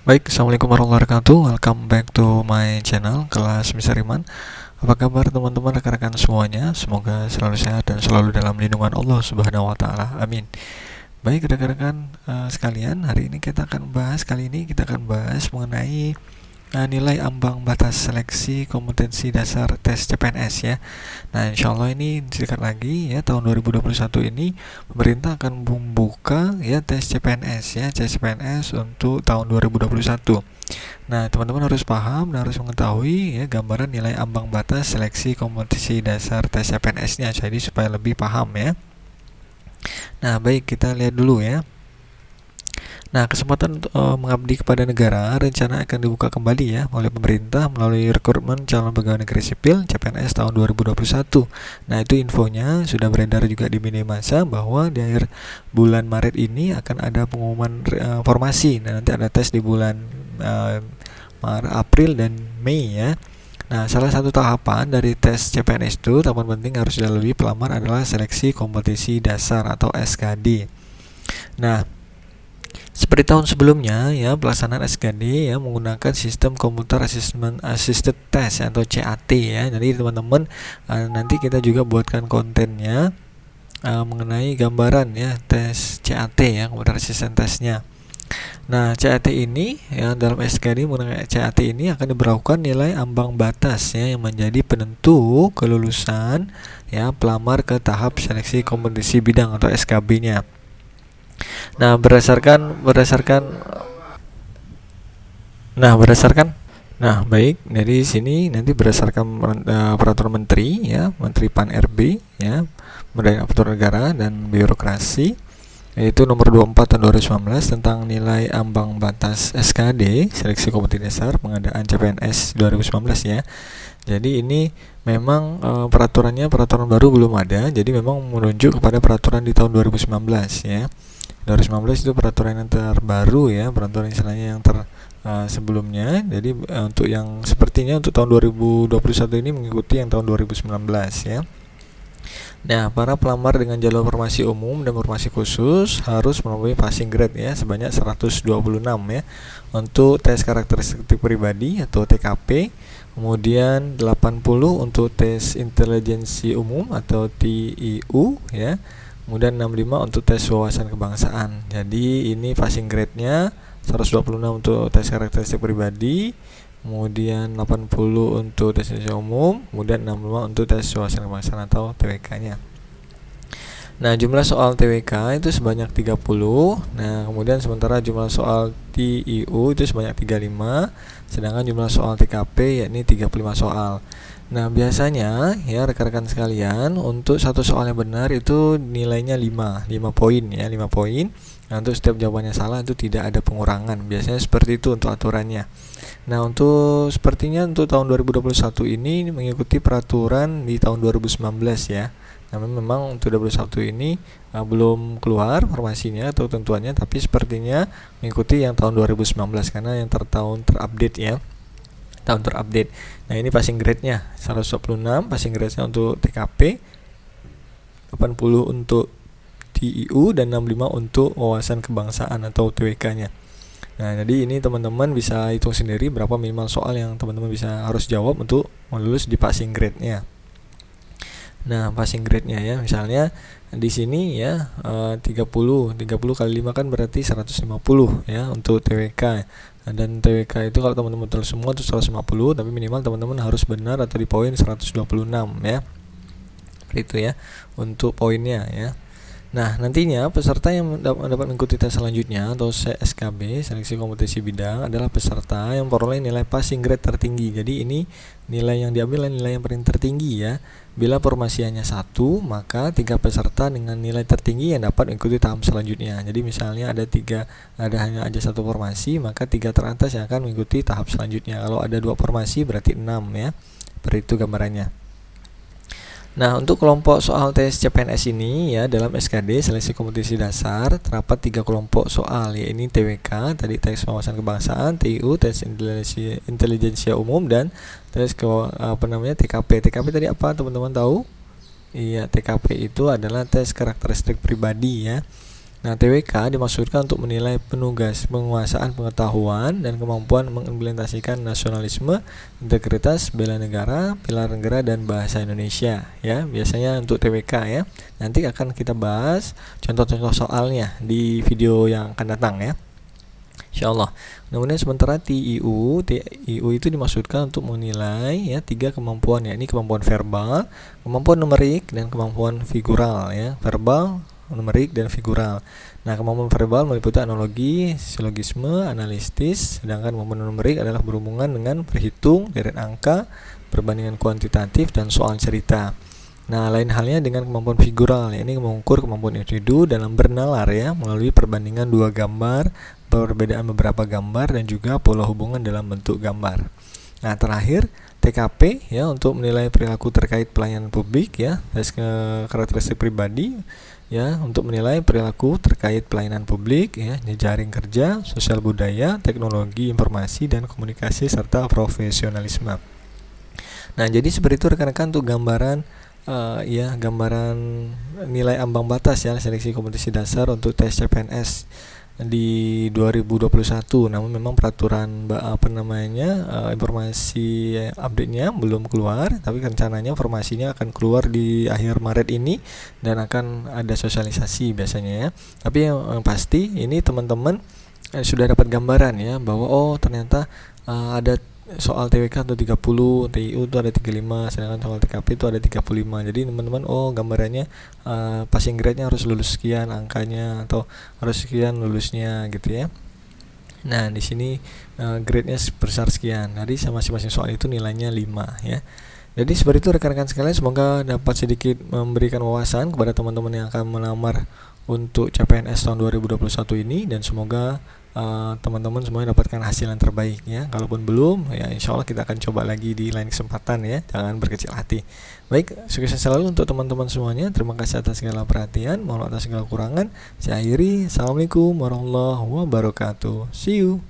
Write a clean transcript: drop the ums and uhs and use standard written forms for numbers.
Baik, Assalamualaikum warahmatullahi wabarakatuh. Welcome back to my channel, kelas Mister Iman. Apa kabar teman-teman, rekan-rekan semuanya? Semoga selalu sehat dan selalu dalam lindungan Allah Subhanahu wa taala. Amin. Baik rekan-rekan sekalian, kali ini kita akan bahas mengenai nilai ambang batas seleksi kompetensi dasar tes CPNS ya. Nah, insya Allah ini sedikit lagi ya, tahun 2021 ini pemerintah akan membuka ya tes CPNS untuk tahun 2021. Nah, teman-teman harus paham dan harus mengetahui ya gambaran nilai ambang batas seleksi kompetensi dasar tes CPNS-nya, jadi supaya lebih paham ya. Nah, baik, kita lihat dulu ya. Nah, kesempatan untuk mengabdi kepada negara rencana akan dibuka kembali ya oleh pemerintah melalui rekrutmen calon pegawai negeri sipil CPNS tahun 2021. Nah, itu infonya sudah beredar juga di media massa bahwa di akhir bulan Maret ini akan ada pengumuman formasi. Nah, nanti ada tes di bulan April dan Mei ya. Nah, salah satu tahapan dari tes CPNS itu, tahapan penting harus dilalui pelamar adalah seleksi kompetensi dasar atau SKD. Nah, seperti tahun sebelumnya ya, pelaksanaan SKD ya menggunakan sistem Computer Assisted Test atau CAT ya. Jadi teman-teman nanti kita juga buatkan kontennya mengenai gambaran ya tes CAT ya, Computer Assisted Testnya. Nah, CAT ini ya, dalam SKD menggunakan CAT ini akan diberlakukan nilai ambang batas ya yang menjadi penentu kelulusan ya pelamar ke tahap seleksi kompetensi bidang atau SKB-nya. Nah, baik, dari sini nanti berdasarkan peraturan menteri ya, Menteri Pan RB ya, Badan Aparatur Negara dan Birokrasi, yaitu nomor 24 tahun 2019 tentang nilai ambang batas SKD seleksi kompetensi dasar pengadaan CPNS 2019 ya. Jadi ini memang peraturan baru belum ada, jadi memang menunjuk kepada peraturan di tahun 2019 ya. 2019 itu peraturan yang terbaru ya, peraturan istilahnya yang sebelumnya. Jadi untuk yang sepertinya untuk tahun 2021 ini mengikuti yang tahun 2019 ya. Nah, para pelamar dengan jalur formasi umum dan formasi khusus harus memenuhi passing grade ya sebanyak 126 ya untuk tes karakteristik pribadi atau TKP, kemudian 80 untuk tes intelijensi umum atau TIU ya, kemudian 65 untuk tes wawasan kebangsaan. Jadi ini passing grade-nya 126 untuk tes karakteristik pribadi, kemudian 80 untuk tes intelijensi umum, kemudian 65 untuk tes wawasan kebangsaan atau TWK-nya. Nah, jumlah soal TWK itu sebanyak 30. Nah, kemudian sementara jumlah soal TIU itu sebanyak 35, sedangkan jumlah soal TKP yakni 35 soal. Nah, biasanya ya rekan-rekan sekalian, untuk satu soal yang benar itu nilainya 5 poin ya, 5 poin. Nah, untuk setiap jawabannya salah itu tidak ada pengurangan. Biasanya seperti itu untuk aturannya. Nah, untuk sepertinya untuk tahun 2021 ini mengikuti peraturan di tahun 2019 ya. Nah, memang untuk 2021 ini belum keluar formasinya atau tentuannya, tapi sepertinya mengikuti yang tahun 2019 karena yang tahun terupdate ya. Tahun terupdate. Nah, ini passing grade-nya 126, passing grade-nya untuk TKP, 80 untuk TIU dan 65 untuk wawasan kebangsaan atau TWK-nya. Nah, jadi ini teman-teman bisa hitung sendiri berapa minimal soal yang teman-teman bisa harus jawab untuk lulus di passing grade-nya. Nah, passing grade-nya ya, misalnya di sini ya 30 kali 5 kan berarti 150 ya untuk TWK. Nah, dan TWK itu kalau teman-teman tulis semua itu 150, tapi minimal teman-teman harus benar atau di poin 126 ya. Itu ya untuk poinnya ya. Nah, nantinya peserta yang dapat mengikuti tes selanjutnya atau SKB, seleksi kompetensi bidang, adalah peserta yang memperoleh nilai passing grade tertinggi. Jadi ini nilai yang diambil adalah nilai yang paling tertinggi ya. Bila formasinya 1, maka 3 peserta dengan nilai tertinggi yang dapat mengikuti tahap selanjutnya. Jadi misalnya ada hanya aja 1 formasi, maka 3 teratas yang akan mengikuti tahap selanjutnya. Kalau ada 2 formasi berarti 6 ya. Seperti itu gambarannya. Nah, untuk kelompok soal tes CPNS ini ya, dalam SKD seleksi kompetensi dasar terdapat 3 kelompok soal, yaitu TWK tadi, tes wawasan kebangsaan, TIU tes intelijensia umum, dan tes TKP. TKP tadi apa teman-teman tahu? Iya, TKP itu adalah tes karakteristik pribadi ya. Nah, TWK dimaksudkan untuk menilai penguasaan pengetahuan dan kemampuan mengimplementasikan nasionalisme, integritas, bela negara, pilar negara, dan bahasa Indonesia. Ya, biasanya untuk TWK ya. Nanti akan kita bahas contoh-contoh soalnya di video yang akan datang ya. Insyaallah. Kemudian sementara TIU itu dimaksudkan untuk menilai ya 3 kemampuan, ya. Ini kemampuan verbal, kemampuan numerik, dan kemampuan figural ya. Verbal, numerik, dan figural. Nah, kemampuan verbal meliputi analogi, silogisme, analitis, sedangkan kemampuan numerik adalah berhubungan dengan berhitung, deret angka, perbandingan kuantitatif, dan soal cerita. Nah, lain halnya dengan kemampuan figural, ya. Ini mengukur kemampuan individu dalam bernalar ya, melalui perbandingan 2 gambar, perbedaan beberapa gambar, dan juga pola hubungan dalam bentuk gambar. Nah, terakhir TKP ya, untuk menilai perilaku terkait pelayanan publik ya, tes karakteristik pribadi ya, untuk menilai perilaku terkait pelayanan publik ya, jejaring kerja, sosial budaya, teknologi informasi dan komunikasi, serta profesionalisme. Nah, jadi seperti itu rekan-rekan untuk gambaran gambaran nilai ambang batas ya seleksi kompetisi dasar untuk tes CPNS di 2021. Namun memang peraturan informasi update-nya belum keluar, tapi rencananya informasinya akan keluar di akhir Maret ini dan akan ada sosialisasi biasanya ya. Tapi yang pasti ini teman-teman sudah dapat gambaran ya, bahwa ternyata ada soal TWK itu 30, TIU itu ada 35, sedangkan soal TKP itu ada 35. Jadi teman-teman gambarannya passing grade-nya harus lulus sekian angkanya, atau harus sekian lulusnya gitu ya. Nah, di sini grade-nya besar sekian. Jadi masing-masing soal itu nilainya 5 ya. Jadi seperti itu rekan-rekan sekalian, semoga dapat sedikit memberikan wawasan kepada teman-teman yang akan melamar untuk CPNS tahun 2021 ini, dan semoga teman-teman semuanya dapatkan hasil yang terbaik ya. Kalaupun belum ya, insya Allah kita akan coba lagi di lain kesempatan ya, jangan berkecil hati. Baik, sukses selalu untuk teman-teman semuanya. Terima kasih atas segala perhatian, mohon atas segala kurangan. Saya akhiri, assalamualaikum warahmatullahi wabarakatuh. See you.